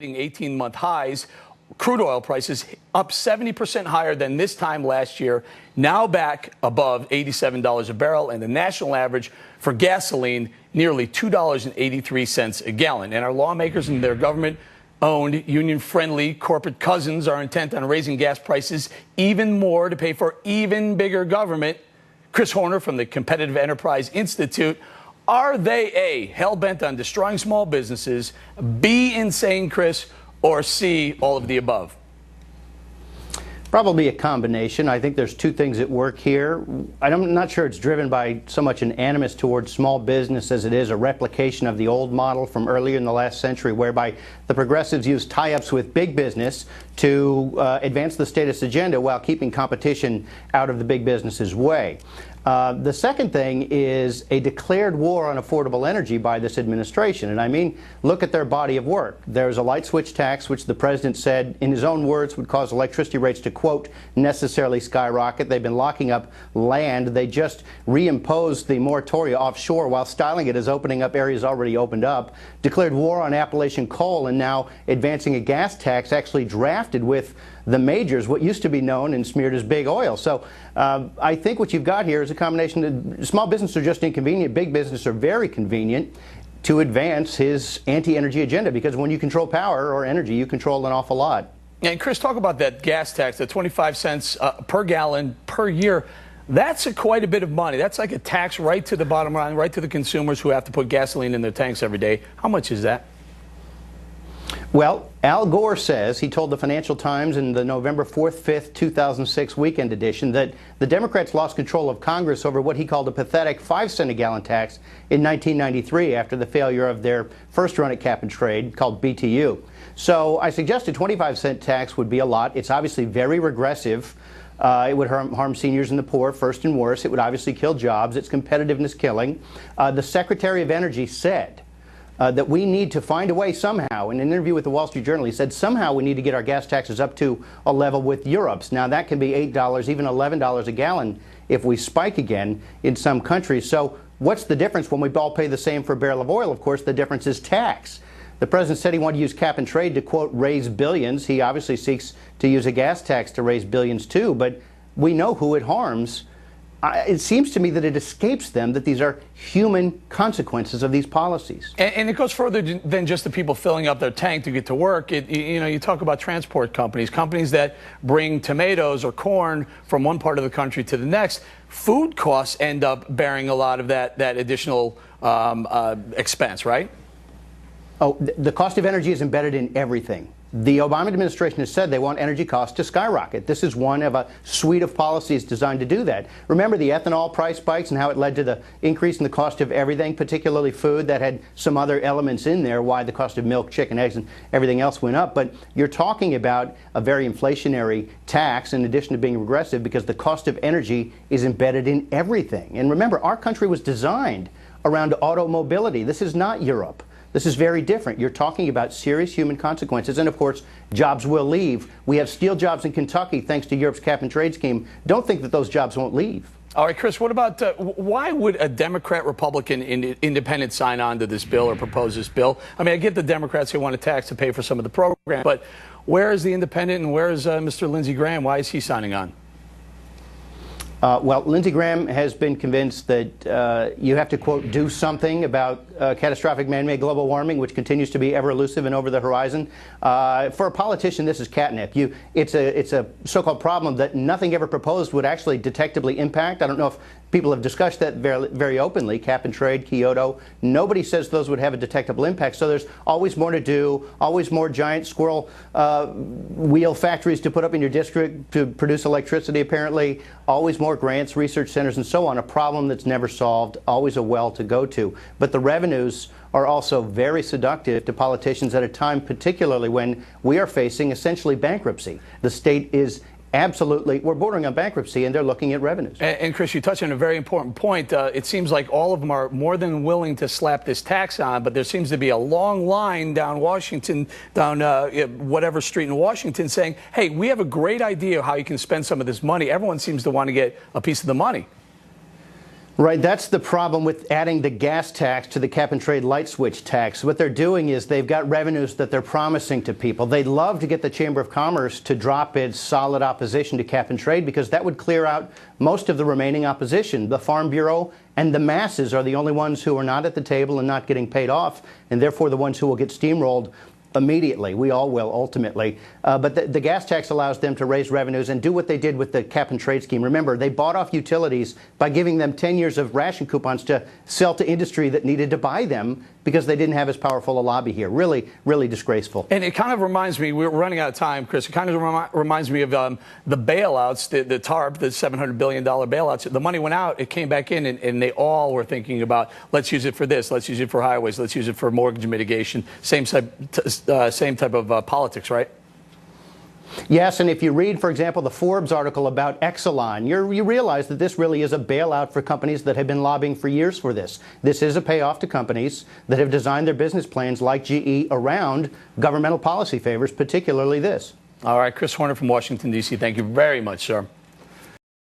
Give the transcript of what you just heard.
18-month highs. Crude oil prices up 70% higher than this time last year, now back above $87 a barrel, and the national average for gasoline nearly $2.83 a gallon. And our lawmakers and their government-owned, union-friendly corporate cousins are intent on raising gas prices even more to pay for even bigger government. Chris Horner from the Competitive Enterprise Institute. Are they A, hell-bent on destroying small businesses, B, insane, Chris, or C, all of the above? Probably a combination. I think there's two things at work here. I'm not sure it's driven by so much an animus towards small business as it is a replication of the old model from earlier in the last century, whereby the progressives used tie-ups with big business to advance the status agenda while keeping competition out of the big business's way. The second thing is a declared war on affordable energy by this administration. And I mean, look at their body of work. There's a light switch tax, which the president said, in his own words, would cause electricity rates to, quote, necessarily skyrocket. They've been locking up land. They just reimposed the moratoria offshore while styling it as opening up areas already opened up. Declared war on Appalachian coal, and now advancing a gas tax actually drafted with the majors, what used to be known and smeared as big oil. So I think what you've got here is a combination of small business are just inconvenient, big business are very convenient to advance his anti-energy agenda, because when you control power or energy, you control an awful lot. And Chris, talk about that gas tax, the 25 cents per gallon per year. That's quite a bit of money. That's like a tax right to the bottom line, right to the consumers who have to put gasoline in their tanks every day. How much is that? Well, Al Gore says, he told the Financial Times in the November 4th, 5th, 2006 weekend edition that the Democrats lost control of Congress over what he called a pathetic 5-cent a gallon tax in 1993 after the failure of their first run at cap and trade called BTU. So I suggested 25-cent tax would be a lot. It's obviously very regressive. It would harm seniors and the poor first and worst. It would obviously kill jobs. It's competitiveness killing. The Secretary of Energy said that we need to find a way somehow. In an interview with the Wall Street Journal, he said somehow we need to get our gas taxes up to a level with Europe's. Now that can be $8, even $11 a gallon if we spike again in some countries. So what's the difference when we all pay the same for a barrel of oil? Of course, the difference is tax. The president said he wanted to use cap and trade to, quote, raise billions. He obviously seeks to use a gas tax to raise billions too, but we know who it harms. It seems to me that it escapes them that these are human consequences of these policies. And it goes further than just the people filling up their tank to get to work. You talk about transport companies that bring tomatoes or corn from one part of the country to the next. Food costs end up bearing a lot of that additional expense, right? Oh, the cost of energy is embedded in everything. The Obama administration has said they want energy costs to skyrocket. This is one of a suite of policies designed to do that. Remember the ethanol price spikes and how it led to the increase in the cost of everything, particularly food that had some other elements in there, why the cost of milk, chicken, eggs, and everything else went up. But you're talking about a very inflationary tax in addition to being regressive, because the cost of energy is embedded in everything. And remember, our country was designed around automobility. This is not Europe. This is very different. You're talking about serious human consequences, and of course, jobs will leave. We have steel jobs in Kentucky thanks to Europe's cap and trade scheme. Don't think that those jobs won't leave. All right, Chris, what about why would a Democrat, Republican, independent sign on to this bill or propose this bill? I mean, I get the Democrats who want a tax to pay for some of the program, but where is the independent and where is Mr. Lindsey Graham? Why is he signing on? Well, Lindsey Graham has been convinced that you have to, quote, do something about catastrophic man-made global warming, which continues to be ever elusive and over the horizon. For a politician, this is catnip. It's a so-called problem that nothing ever proposed would actually detectably impact. I don't know if people have discussed that very openly, cap and trade, Kyoto. Nobody says those would have a detectable impact. So there's always more to do, always more giant squirrel wheel factories to put up in your district to produce electricity, apparently, always more grants, research centers, and so on. A problem that's never solved, always a well to go to. But the revenues are also very seductive to politicians at a time, particularly when we are facing essentially bankruptcy. The state is absolutely, we're bordering on bankruptcy, and they're looking at revenues. And Chris, you touched on a very important point. It seems like all of them are more than willing to slap this tax on, but there seems to be a long line down Washington, down whatever street in Washington, saying, hey, we have a great idea how you can spend some of this money. Everyone seems to want to get a piece of the money. Right, that's the problem with adding the gas tax to the cap and trade light switch tax. What they're doing is they've got revenues that they're promising to people. They'd love to get the Chamber of Commerce to drop its solid opposition to cap and trade because that would clear out most of the remaining opposition. The Farm Bureau and the masses are the only ones who are not at the table and not getting paid off, and therefore the ones who will get steamrolled immediately. We all will, ultimately. But the gas tax allows them to raise revenues and do what they did with the cap and trade scheme. Remember, they bought off utilities by giving them 10 years of ration coupons to sell to industry that needed to buy them because they didn't have as powerful a lobby here. Really, really disgraceful. And it kind of reminds me, we're running out of time, Chris, it kind of reminds me of the bailouts, the TARP, the $700 billion bailouts. The money went out, it came back in, and they all were thinking about, let's use it for this, let's use it for highways, let's use it for mortgage mitigation. Same type of politics, right? Yes, and if you read, for example, the Forbes article about Exelon, you realize that this really is a bailout for companies that have been lobbying for years for this. This is a payoff to companies that have designed their business plans like GE around governmental policy favors, particularly this. All right, Chris Horner from Washington, D.C., thank you very much, sir.